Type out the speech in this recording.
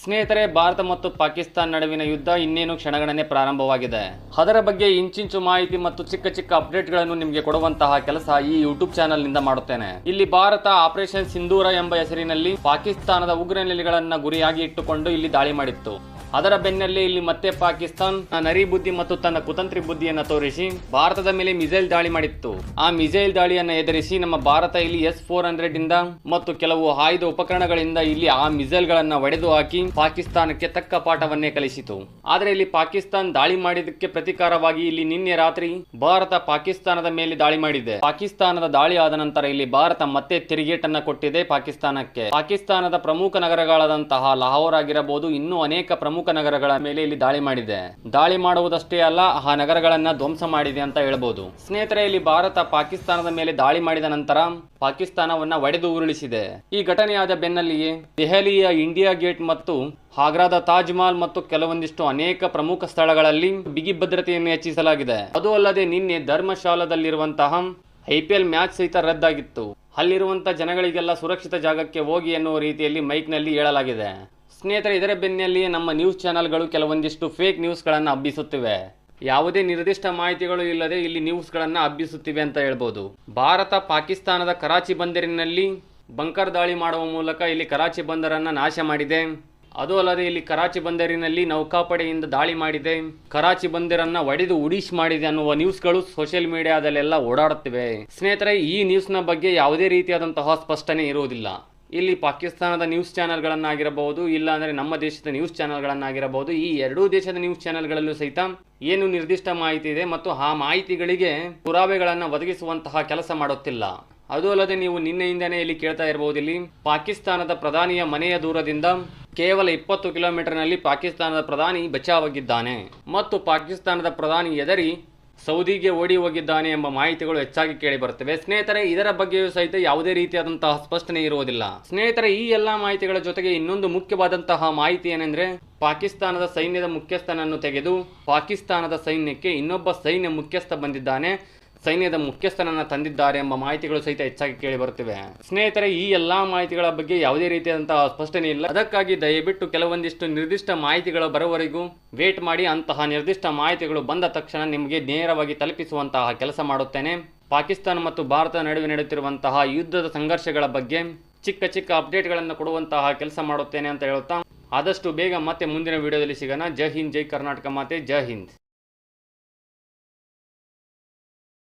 ಸ್ನೇಹಿತರೆ, ಭಾರತ ಮತ್ತು ಪಾಕಿಸ್ತಾನ ನಡುವಿನ ಯುದ್ಧ ಇನ್ನೇನು ಕ್ಷಣಗಣನೆ ಪ್ರಾರಂಭವಾಗಿದೆ. ಅದರ ಬಗ್ಗೆ ಇಂಚಿಂಚು ಮಾಹಿತಿ ಮತ್ತು ಚಿಕ್ಕ ಚಿಕ್ಕ ಅಪ್ಡೇಟ್ಗಳನ್ನು ನಿಮಗೆ ಕೊಡುವಂತಹ ಕೆಲಸ ಈ ಯೂಟ್ಯೂಬ್ ಚಾನೆಲ್ ನಿಂದ ಮಾಡುತ್ತೇನೆ. ಇಲ್ಲಿ ಭಾರತ ಆಪರೇಷನ್ ಸಿಂಧೂರ ಎಂಬ ಹೆಸರಿನಲ್ಲಿ ಪಾಕಿಸ್ತಾನದ ಉಗ್ರ ನೆಲೆಗಳನ್ನು ಗುರಿಯಾಗಿ ಇಟ್ಟುಕೊಂಡು ಇಲ್ಲಿ ದಾಳಿ ಮಾಡಿತ್ತು. ಅದರ ಬೆನ್ನಲ್ಲೇ ಇಲ್ಲಿ ಮತ್ತೆ ಪಾಕಿಸ್ತಾನ ನರಿ ಬುದ್ಧಿ ಮತ್ತು ತನ್ನ ಕುತಂತ್ರಿ ಬುದ್ಧಿಯನ್ನು ತೋರಿಸಿ ಭಾರತದ ಮೇಲೆ ಮಿಸೈಲ್ ದಾಳಿ ಮಾಡಿತ್ತು. ಆ ಮಿಸೈಲ್ ದಾಳಿಯನ್ನು ಎದುರಿಸಿ ನಮ್ಮ ಭಾರತ ಇಲ್ಲಿ S-400 ಇಂದ ಮತ್ತು ಕೆಲವು ಆಯುಧ ಉಪಕರಣಗಳಿಂದ ಇಲ್ಲಿ ಆ ಮಿಸೈಲ್ ಗಳನ್ನ ಒಡೆದು ಹಾಕಿ ಪಾಕಿಸ್ತಾನಕ್ಕೆ ತಕ್ಕ ಪಾಠವನ್ನೇ ಕಲಿಸಿತು. ಆದರೆ ಇಲ್ಲಿ ಪಾಕಿಸ್ತಾನ ದಾಳಿ ಮಾಡಿದ್ದಕ್ಕೆ ಪ್ರತೀಕಾರವಾಗಿ ಇಲ್ಲಿ ನಿನ್ನೆ ರಾತ್ರಿ ಭಾರತ ಪಾಕಿಸ್ತಾನದ ಮೇಲೆ ದಾಳಿ ಮಾಡಿದೆ. ಪಾಕಿಸ್ತಾನದ ದಾಳಿ ಆದ ನಂತರ ಇಲ್ಲಿ ಭಾರತ ಮತ್ತೆ ತಿರುಗೇಟನ್ನ ಕೊಟ್ಟಿದೆ ಪಾಕಿಸ್ತಾನಕ್ಕೆ. ಪಾಕಿಸ್ತಾನದ ಪ್ರಮುಖ ನಗರಗಳಾದಂತಹ ಲಾಹೋರ್ ಆಗಿರಬಹುದು, ಇನ್ನೂ ಅನೇಕ ಪ್ರಮುಖ ನಗರಗಳ ಮೇಲೆ ಇಲ್ಲಿ ದಾಳಿ ಮಾಡಿದೆ. ದಾಳಿ ಮಾಡುವುದಷ್ಟೇ ಅಲ್ಲ, ಆ ನಗರಗಳನ್ನ ಧ್ವಂಸ ಮಾಡಿದೆ ಅಂತ ಹೇಳ್ಬೋದು. ಸ್ನೇಹಿತರೆ, ಇಲ್ಲಿ ಭಾರತ ಪಾಕಿಸ್ತಾನದ ಮೇಲೆ ದಾಳಿ ಮಾಡಿದ ನಂತರ ಪಾಕಿಸ್ತಾನವನ್ನ ಒಡೆದು ಉರುಳಿಸಿದೆ. ಈ ಘಟನೆಯಾದ ಬೆನ್ನಲ್ಲಿಯೇ ದೆಹಲಿಯ ಇಂಡಿಯಾ ಗೇಟ್ ಮತ್ತು ಆಗ್ರಾದ ತಾಜ್ ಮಹಲ್ ಮತ್ತು ಕೆಲವೊಂದಿಷ್ಟು ಅನೇಕ ಪ್ರಮುಖ ಸ್ಥಳಗಳಲ್ಲಿ ಬಿಗಿ ಭದ್ರತೆಯನ್ನು ಹೆಚ್ಚಿಸಲಾಗಿದೆ. ಅದು ಅಲ್ಲದೆ ನಿನ್ನೆ ಧರ್ಮಶಾಲಾದಲ್ಲಿರುವಂತಹ IPL ಮ್ಯಾಚ್ ಸಹಿತ ರದ್ದಾಗಿತ್ತು. ಅಲ್ಲಿರುವಂತಹ ಜನಗಳಿಗೆಲ್ಲ ಸುರಕ್ಷಿತ ಜಾಗಕ್ಕೆ ಹೋಗಿ ಎನ್ನುವ ರೀತಿಯಲ್ಲಿ ಮೈಕ್ನಲ್ಲಿ ಹೇಳಲಾಗಿದೆ. ಸ್ನೇಹಿತರೆ, ಇದರ ಬೆನ್ನಲ್ಲಿಯೇ ನಮ್ಮ ನ್ಯೂಸ್ ಚಾನೆಲ್ಗಳು ಕೆಲವೊಂದಿಷ್ಟು ಫೇಕ್ ನ್ಯೂಸ್ಗಳನ್ನು ಹಬ್ಬಿಸುತ್ತಿವೆ. ಯಾವುದೇ ನಿರ್ದಿಷ್ಟ ಮಾಹಿತಿಗಳು ಇಲ್ಲದೆ ಇಲ್ಲಿ ನ್ಯೂಸ್ಗಳನ್ನು ಹಬ್ಬಿಸುತ್ತಿವೆ ಅಂತ ಹೇಳ್ಬೋದು. ಭಾರತ ಪಾಕಿಸ್ತಾನದ ಕರಾಚಿ ಬಂದರಿನಲ್ಲಿ ಬಂಕರ್ ದಾಳಿ ಮಾಡುವ ಮೂಲಕ ಇಲ್ಲಿ ಕರಾಚಿ ಬಂದರನ್ನು ನಾಶ ಮಾಡಿದೆ. ಅದು ಅಲ್ಲದೆ ಇಲ್ಲಿ ಕರಾಚಿ ಬಂದರಿನಲ್ಲಿ ನೌಕಾಪಡೆಯಿಂದ ದಾಳಿ ಮಾಡಿದೆ, ಕರಾಚಿ ಬಂದರನ್ನ ಒಡೆದು ಉಡೀಶ್ ಮಾಡಿದೆ ಅನ್ನುವ ನ್ಯೂಸ್ಗಳು ಸೋಷಿಯಲ್ ಮೀಡಿಯಾದಲ್ಲೆಲ್ಲ ಓಡಾಡುತ್ತಿವೆ. ಸ್ನೇಹಿತರೆ, ಈ ನ್ಯೂಸ್ನ ಬಗ್ಗೆ ಯಾವುದೇ ರೀತಿಯಾದಂತಹ ಸ್ಪಷ್ಟನೆ ಇರುವುದಿಲ್ಲ. ಇಲ್ಲಿ ಪಾಕಿಸ್ತಾನದ ನ್ಯೂಸ್ ಚಾನೆಲ್ಗಳನ್ನಾಗಿರಬಹುದು, ಇಲ್ಲ ಅಂದರೆ ನಮ್ಮ ದೇಶದ ನ್ಯೂಸ್ ಚಾನೆಲ್ಗಳನ್ನಾಗಿರಬಹುದು, ಈ ಎರಡೂ ದೇಶದ ನ್ಯೂಸ್ ಚಾನೆಲ್ಗಳಲ್ಲೂ ಸಹಿತ ಏನು ನಿರ್ದಿಷ್ಟ ಮಾಹಿತಿ ಇದೆ ಮತ್ತು ಆ ಮಾಹಿತಿಗಳಿಗೆ ಪುರಾವೆಗಳನ್ನು ಒದಗಿಸುವಂತಹ ಕೆಲಸ ಮಾಡುತ್ತಿಲ್ಲ. ಅದು ಅಲ್ಲದೆ ನೀವು ನಿನ್ನೆಯಿಂದನೇ ಇಲ್ಲಿ ಕೇಳ್ತಾ ಇರಬಹುದು, ಇಲ್ಲಿ ಪಾಕಿಸ್ತಾನದ ಪ್ರಧಾನಿಯ ಮನೆಯ ದೂರದಿಂದ ಕೇವಲ 20 ಕಿಲೋಮೀಟರ್ನಲ್ಲಿ ಪಾಕಿಸ್ತಾನದ ಪ್ರಧಾನಿ ಬಚಾವಾಗಿದ್ದಾನೆ ಮತ್ತು ಪಾಕಿಸ್ತಾನದ ಪ್ರಧಾನಿ ಎದರಿ ಸೌದಿಗೆ ಓಡಿ ಹೋಗಿದ್ದಾನೆ ಎಂಬ ಮಾಹಿತಿಗಳು ಹೆಚ್ಚಾಗಿ ಕೇಳಿ ಬರುತ್ತವೆ. ಸ್ನೇಹಿತರೆ, ಇದರ ಬಗ್ಗೆಯೂ ಸಹಿತ ಯಾವುದೇ ರೀತಿಯಾದಂತಹ ಸ್ಪಷ್ಟನೆ ಇರುವುದಿಲ್ಲ. ಸ್ನೇಹಿತರೆ, ಈ ಎಲ್ಲಾ ಮಾಹಿತಿಗಳ ಜೊತೆಗೆ ಇನ್ನೊಂದು ಮುಖ್ಯವಾದಂತಹ ಮಾಹಿತಿ ಏನೆಂದ್ರೆ, ಪಾಕಿಸ್ತಾನದ ಸೈನ್ಯದ ಮುಖ್ಯಸ್ಥನನ್ನು ತೆಗೆದು ಪಾಕಿಸ್ತಾನದ ಸೈನ್ಯಕ್ಕೆ ಇನ್ನೊಬ್ಬ ಸೈನ್ಯ ಮುಖ್ಯಸ್ಥ ಬಂದಿದ್ದಾನೆ, ಸೈನ್ಯದ ಮುಖ್ಯಸ್ಥನನ್ನು ತಂದಿದ್ದಾರೆ ಎಂಬ ಮಾಹಿತಿಗಳು ಸಹಿತ ಹೆಚ್ಚಾಗಿ ಕೇಳಿ ಬರುತ್ತಿವೆ. ಸ್ನೇಹಿತರೆ, ಈ ಎಲ್ಲಾ ಮಾಹಿತಿಗಳ ಬಗ್ಗೆ ಯಾವುದೇ ರೀತಿಯಾದಂತಹ ಸ್ಪಷ್ಟನೆ ಇಲ್ಲ. ಅದಕ್ಕಾಗಿ ದಯವಿಟ್ಟು ಕೆಲವೊಂದಿಷ್ಟು ನಿರ್ದಿಷ್ಟ ಮಾಹಿತಿಗಳು ಬರುವವರೆಗೂ ವೇಟ್ ಮಾಡಿ. ಅಂತಹ ನಿರ್ದಿಷ್ಟ ಮಾಹಿತಿಗಳು ಬಂದ ತಕ್ಷಣ ನಿಮಗೆ ನೇರವಾಗಿ ತಲುಪಿಸುವಂತಹ ಕೆಲಸ ಮಾಡುತ್ತೇನೆ. ಪಾಕಿಸ್ತಾನ ಮತ್ತು ಭಾರತ ನಡುವೆ ನಡೆಯುತ್ತಿರುವಂತಹ ಯುದ್ಧದ ಸಂಘರ್ಷಗಳ ಬಗ್ಗೆ ಚಿಕ್ಕ ಚಿಕ್ಕ ಅಪ್ಡೇಟ್ಗಳನ್ನು ಕೊಡುವಂತಹ ಕೆಲಸ ಮಾಡುತ್ತೇನೆ ಅಂತ ಹೇಳುತ್ತಾ ಆದಷ್ಟು ಬೇಗ ಮತ್ತೆ ಮುಂದಿನ ವಿಡಿಯೋದಲ್ಲಿ ಸಿಗೋಣ. ಜೈ ಹಿಂದ್, ಜೈ ಕರ್ನಾಟಕ ಮಾತೆ, ಜೈ ಹಿಂದ್.